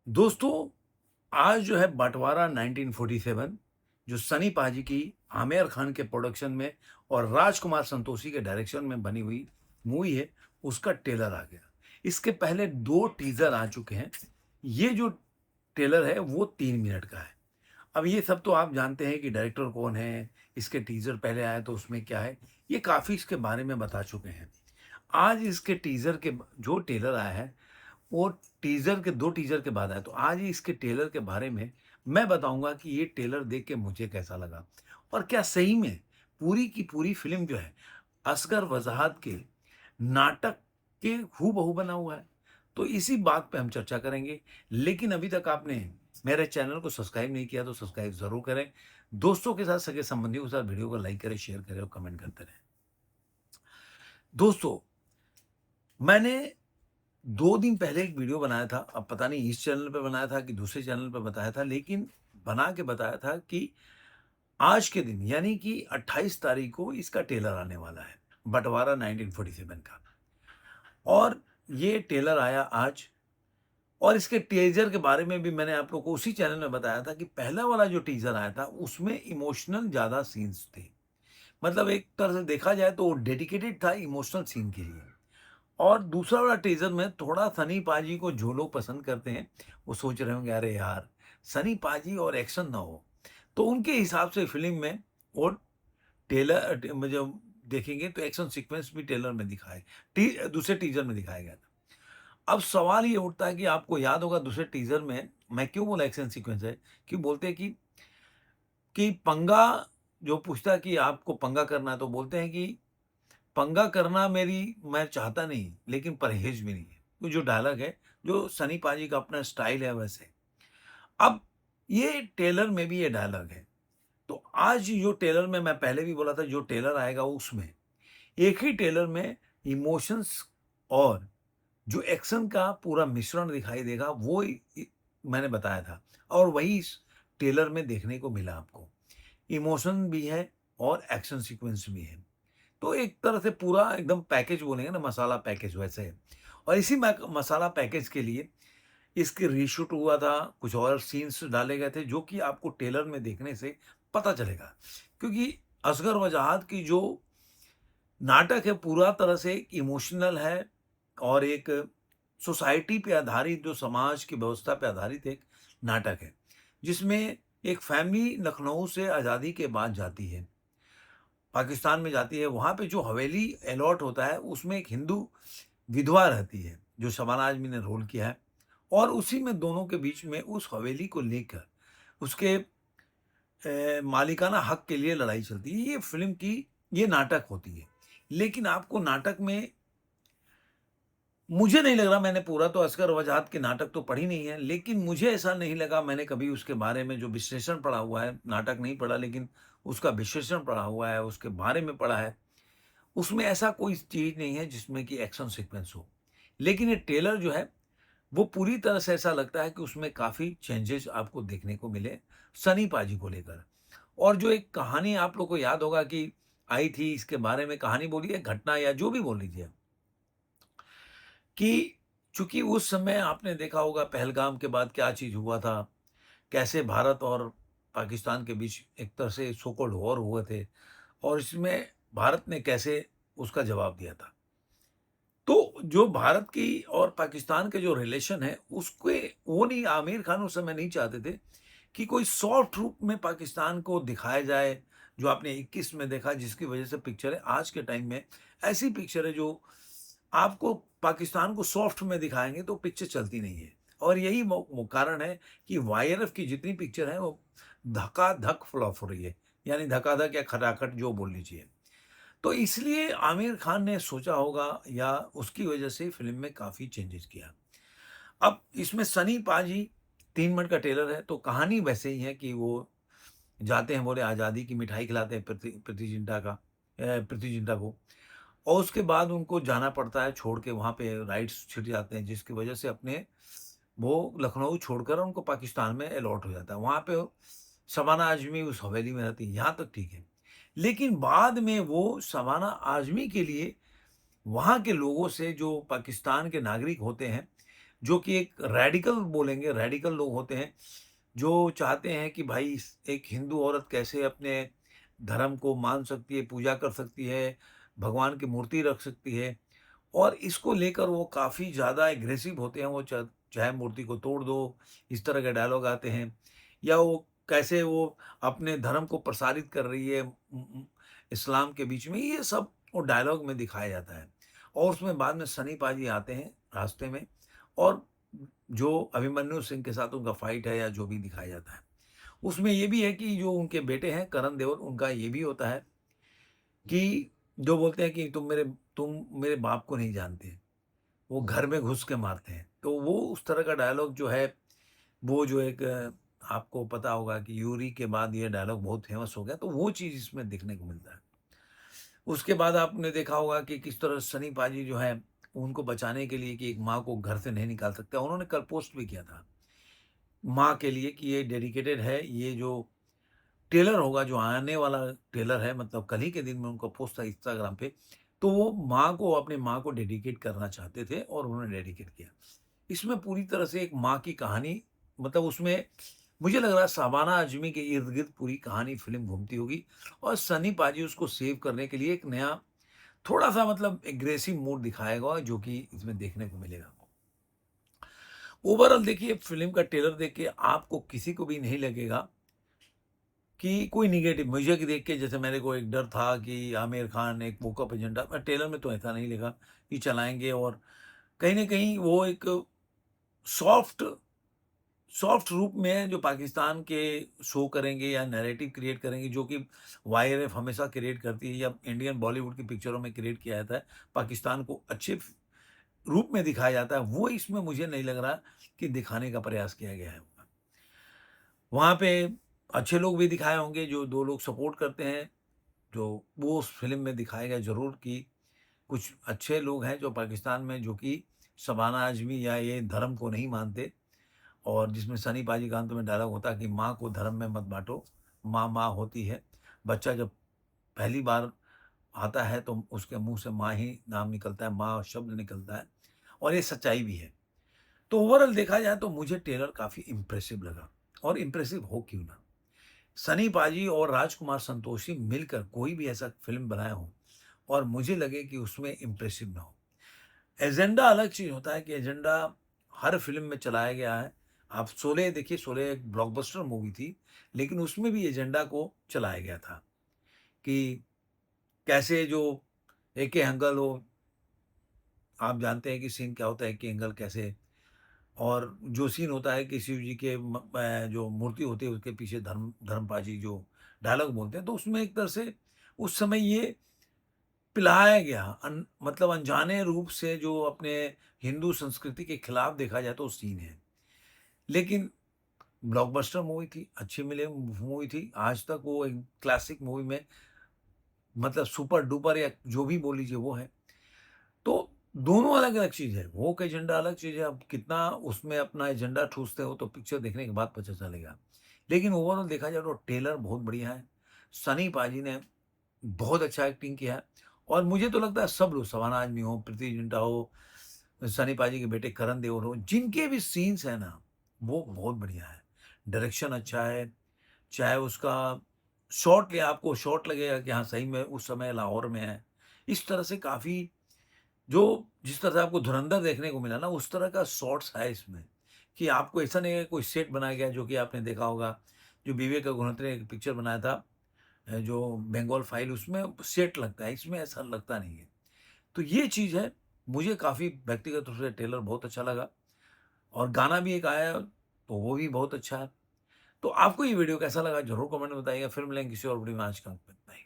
दोस्तों, आज जो है बँटवारा 1947 जो सनी पाजी की आमिर खान के प्रोडक्शन में और राजकुमार संतोषी के डायरेक्शन में बनी हुई मूवी है, उसका ट्रेलर आ गया। इसके पहले 2 टीज़र आ चुके हैं। ये जो ट्रेलर है वो 3 मिनट का है। अब ये सब तो आप जानते हैं कि डायरेक्टर कौन है, इसके टीज़र पहले आए तो उसमें क्या है, ये काफ़ी इसके बारे में बता चुके हैं। आज इसके टीज़र के जो ट्रेलर आया है वो टीज़र के 2 टीज़र के बाद आया, तो आज ही इसके ट्रेलर के बारे में मैं बताऊँगा कि ये ट्रेलर देख के मुझे कैसा लगा और क्या सही में पूरी की पूरी फ़िल्म जो है, असगर वज़ाहत के नाटक के हूबहू बना हुआ है। तो इसी बात पे हम चर्चा करेंगे, लेकिन अभी तक आपने मेरे चैनल को सब्सक्राइब नहीं किया तो सब्सक्राइब ज़रूर करें। दोस्तों के साथ, सगे-संबंधियों के साथ वीडियो को लाइक करें, शेयर करें और कमेंट करते रहें। दोस्तों, मैंने 2 दिन पहले एक वीडियो बनाया था, अब पता नहीं इस चैनल पे बनाया था कि दूसरे चैनल पे बताया था, लेकिन बना के बताया था कि आज के दिन यानी कि 28 तारीख को इसका ट्रेलर आने वाला है, बँटवारा 1947 का। और ये ट्रेलर आया आज और इसके टीज़र के बारे में भी मैंने आप लोग को उसी चैनल में बताया था कि पहला वाला जो टीज़र आया था, उसमें इमोशनल ज़्यादा सीन्स थे। मतलब एक तरह से देखा जाए तो वो डेडिकेटेड था इमोशनल सीन के लिए। और दूसरा वाला टीज़र में थोड़ा सनी पाजी को जो लोग पसंद करते हैं, वो सोच रहे होंगे अरे यार! सनी पाजी और एक्शन ना हो। तो उनके हिसाब से फ़िल्म में वो टेलर ट में जब देखेंगे तो एक्शन सीक्वेंस भी ट्रेलर में दिखाए दूसरे टीज़र में दिखाया गया था। अब सवाल ये उठता है कि आपको याद होगा दूसरे टीज़र में मैं क्यों बोला एक्शन सीक्वेंस है? क्यों बोलते हैं कि पंगा जो पूछता है कि आपको पंगा करना है तो बोलते हैं कि पंगा करना मैं चाहता नहीं, लेकिन परहेज़ भी नहीं है। वो जो डायलॉग है, जो सनी पाजी का अपना स्टाइल है वैसे। अब ये ट्रेलर में भी ये डायलॉग है। तो आज जो ट्रेलर में मैं पहले भी बोला था जो ट्रेलर आएगा उसमें, एक ही ट्रेलर में इमोशंस और जो एक्शन का पूरा मिश्रण दिखाई देगा वो मैंने बताया था और वही इस ट्रेलर में देखने को मिला आपको। इमोशन भी है और एक्शन सीक्वेंस भी है। तो एक तरह से पूरा एकदम पैकेज बोलेंगे ना मसाला पैकेज वैसे है। और इसी मसाला पैकेज के लिए इसकी रीशूट हुआ था, कुछ और सीन्स डाले गए थे जो कि आपको ट्रेलर में देखने से पता चलेगा। क्योंकि असगर वजाहत की जो नाटक है पूरा तरह से इमोशनल है और एक सोसाइटी पे आधारित जो समाज की व्यवस्था पे आधारित एक नाटक है। जिसमें एक फैमिली लखनऊ से आज़ादी के बाद जाती है। पाकिस्तान में जाती है, वहाँ पे जो हवेली अलॉट होता है, उसमें एक हिंदू विधवा रहती है, जो शबाना आज़मी ने रोल किया है और उसी में दोनों के बीच में उस हवेली को लेकर उसके मालिकाना हक के लिए लड़ाई चलती है। ये फ़िल्म की ये नाटक होती है। लेकिन आपको नाटक में मुझे नहीं लग रहा मैंने पूरा तो असगर वजाहत के नाटक तो पढ़ी नहीं है, लेकिन मुझे ऐसा नहीं लगा मैंने कभी उसके बारे में जो विश्लेषण पढ़ा हुआ है, नाटक नहीं पढ़ा लेकिन उसका विश्लेषण पढ़ा हुआ है, उसके बारे में पढ़ा है। उसमें ऐसा कोई चीज़ नहीं है जिसमें कि एक्शन सीक्वेंस हो। लेकिन ये ट्रेलर जो है, वो पूरी तरह से ऐसा लगता है कि उसमें काफ़ी चेंजेज़ आपको देखने को मिले, सनी पाजी को लेकर। और जो एक कहानी आप लोग को याद होगा कि आई थी इसके बारे में कहानी बोलिए, घटना या जो भी बोल लीजिए कि चूँकि उस समय आपने देखा होगा पहलगाम के बाद क्या चीज़ हुआ था, कैसे भारत और पाकिस्तान के बीच एक तरह से सो कॉल्ड वॉर हुए थे और इसमें भारत ने कैसे उसका जवाब दिया था। तो जो भारत की और पाकिस्तान के जो रिलेशन है उसके वो नहीं आमिर खान उस समय नहीं चाहते थे कि कोई सॉफ्ट रूप में पाकिस्तान को दिखाया जाए, जो आपने 21 में देखा जिसकी वजह से पिक्चर है आज के टाइम में ऐसी पिक्चर है जो आपको पाकिस्तान को सॉफ्ट में दिखाएँगे तो पिक्चर चलती नहीं है। और यही वो कारण है कि वाईआरएफ की जितनी पिक्चर है वो धका-धक फ्लॉप हो रही है। यानी धका-धक या खटाखट जो बोल लीजिए। तो इसलिए आमिर खान ने सोचा होगा या उसकी वजह से फ़िल्म में काफ़ी चेंजेज़ किया। अब इसमें सनी पाजी 3 मिनट का ट्रेलर है तो कहानी वैसे ही है कि वो जाते हैं बोले आज़ादी की मिठाई खिलाते हैं प्रीति जिंटा को और उसके बाद उनको जाना पड़ता है छोड़ के वहाँ पे राइट्स छिड़ जाते हैं जिसकी वजह से अपने वो लखनऊ छोड़कर उनको पाकिस्तान में अलॉट हो जाता है। वहाँ पे शबाना आज़मी उस हवेली में रहती है, यहाँ तक ठीक है। लेकिन बाद में वो शबाना आज़मी के लिए वहाँ के लोगों से जो पाकिस्तान के नागरिक होते हैं, जो कि एक रैडिकल बोलेंगे, रैडिकल लोग होते हैं, जो चाहते हैं कि भाई एक हिंदू औरत कैसे अपने धर्म को मान सकती है, पूजा कर सकती है, भगवान की मूर्ति रख सकती है, और इसको लेकर वो काफ़ी ज़्यादा एग्रेसिव होते हैं। वो चाहे मूर्ति को तोड़ दो, इस तरह के डायलॉग आते हैं, या वो कैसे वो अपने धर्म को प्रसारित कर रही है इस्लाम के बीच में, ये सब वो डायलॉग में दिखाया जाता है। और उसमें बाद में सनी पाजी आते हैं रास्ते में, और जो अभिमन्यु सिंह के साथ उनका फाइट है या जो भी दिखाया जाता है, उसमें ये भी है कि जो उनके बेटे हैं करण देओल, उनका ये भी होता है कि जो बोलते हैं कि तुम मेरे बाप को नहीं जानते, वो घर में घुस के मारते हैं। तो वो उस तरह का डायलॉग जो है, वो जो एक आपको पता होगा कि यूरी के बाद ये डायलॉग बहुत फेमस हो गया, तो वो चीज़ इसमें देखने को मिलता है। उसके बाद आपने देखा होगा कि किस तरह सनी पाजी जो है, उनको बचाने के लिए कि एक माँ को घर से नहीं निकाल सकते, उन्होंने कल पोस्ट भी किया था, माँ के लिए कि ये डेडिकेटेड है, ये जो टेलर होगा, जो आने वाला टेलर है, मतलब कल ही के दिन में उनका पोस्ट था इंस्टाग्राम पे, तो वो माँ को, अपनी माँ को डेडिकेट करना चाहते थे और उन्होंने डेडिकेट किया। इसमें पूरी तरह से एक माँ की कहानी, मतलब उसमें मुझे लग रहा है शबाना आज़मी के इर्द-गिर्द पूरी कहानी फ़िल्म घूमती होगी, और सनी पाजी उसको सेव करने के लिए एक नया थोड़ा-सा मतलब एग्रेसिव मोड दिखाएगा, जो कि इसमें देखने को मिलेगा। ओवरऑल देखिए, फ़िल्म का ट्रेलर देख के आपको किसी को भी नहीं लगेगा कि कोई नेगेटिव, मुझे कि देख के जैसे मेरे को एक डर था कि आमिर खान एक वोकअप एजेंडा, पर ट्रेलर में तो ऐसा नहीं लगा कि चलाएँगे, और कहीं न कहीं वो एक सॉफ्ट सॉफ्ट रूप में जो पाकिस्तान के शो करेंगे या नैरेटिव क्रिएट करेंगे, जो कि वाईआरएफ हमेशा क्रिएट करती है या इंडियन बॉलीवुड की पिक्चरों में क्रिएट किया जाता है, पाकिस्तान को अच्छे रूप में दिखाया जाता है, वो इसमें मुझे नहीं लग रहा कि दिखाने का प्रयास किया गया है। वहाँ पे अच्छे लोग भी दिखाए होंगे, जो 2 लोग सपोर्ट करते हैं, जो वो उस फ़िल्म में दिखाएगा ज़रूर कि कुछ अच्छे लोग हैं जो पाकिस्तान में, जो कि शबाना आज़मी या ये धर्म को नहीं मानते, और जिसमें सनी पाजी का अंत में डायलॉग होता है कि माँ को धर्म में मत बाँटो, माँ, माँ होती है। बच्चा जब पहली बार आता है तो उसके मुँह से माँ ही नाम निकलता है, माँ शब्द निकलता है, और ये सच्चाई भी है। तो ओवरऑल देखा जाए तो मुझे ट्रेलर काफ़ी इम्प्रेसिव लगा, और इम्प्रेसिव हो क्यों ना? सनी पाजी और राजकुमार संतोषी मिलकर कोई भी ऐसा फ़िल्म बनाया हो और मुझे लगे कि उसमें इम्प्रेसिव ना हो। एजेंडा अलग चीज़ होता है कि एजेंडा हर फ़िल्म में चलाया गया है। आप शोले देखिए, शोले एक ब्लॉकबस्टर मूवी थी, लेकिन उसमें भी एजेंडा को चलाया गया था कि कैसे जो एके हंगल हो, आप जानते हैं कि सीन क्या होता है, एके हंगल कैसे, और जो सीन होता है कि शिव जी के जो मूर्ति होती है उसके पीछे धर्मपाजी जो डायलॉग बोलते हैं, तो उसमें एक तरह से उस समय ये पिलाया गया, मतलब अनजाने रूप से, जो अपने हिंदू संस्कृति के खिलाफ देखा जाए तो सीन है। लेकिन ब्लॉकबस्टर मूवी थी, अच्छी मिले मूवी थी। आज तक वो एक क्लासिक मूवी में, मतलब सुपर डुपर या जो भी बोल लीजिए वो है। तो दोनों अलग-अलग चीज़ है। वो का एजेंडा अलग चीज़ है, अब कितना उसमें अपना एजेंडा ठूँसते हो तो पिक्चर देखने के बाद पता चलेगा। लेकिन ओवरऑल देखा जाए तो ट्रेलर बहुत बढ़िया है। सनी पाजी ने बहुत अच्छा एक्टिंग किया है, और मुझे तो लगता है सब लोग, शबाना आज़मी हो, प्रीति जिंटा हो, सनी पाजी के बेटे करण देओल हो, जिनके भी सीन्स हैं ना, वो बहुत बढ़िया है। डायरेक्शन अच्छा है, चाहे उसका शॉट, या आपको शॉट लगेगा कि हाँ, सही में उस समय लाहौर में है। इस तरह से काफ़ी, जो जिस तरह से आपको धुरंधर देखने को मिला ना, उस तरह का शॉट्स है इसमें, कि आपको ऐसा नहीं है कोई सेट बनाया गया है, जो कि आपने देखा होगा, जो विवेक अग्निहोत्री ने एक पिक्चर बनाया था, जो बंगाल फाइल, उसमें सेट लगता है, इसमें ऐसा लगता नहीं है। तो ये चीज़ है, मुझे काफ़ी व्यक्तिगत रूप से ट्रेलर बहुत अच्छा लगा, और गाना भी एक आया तो वो भी बहुत अच्छा है। तो आपको ये वीडियो कैसा लगा ज़रूर कमेंट में बताइएगा। फिर मिलेंगे किसी और वीडियो में, आज का बाय।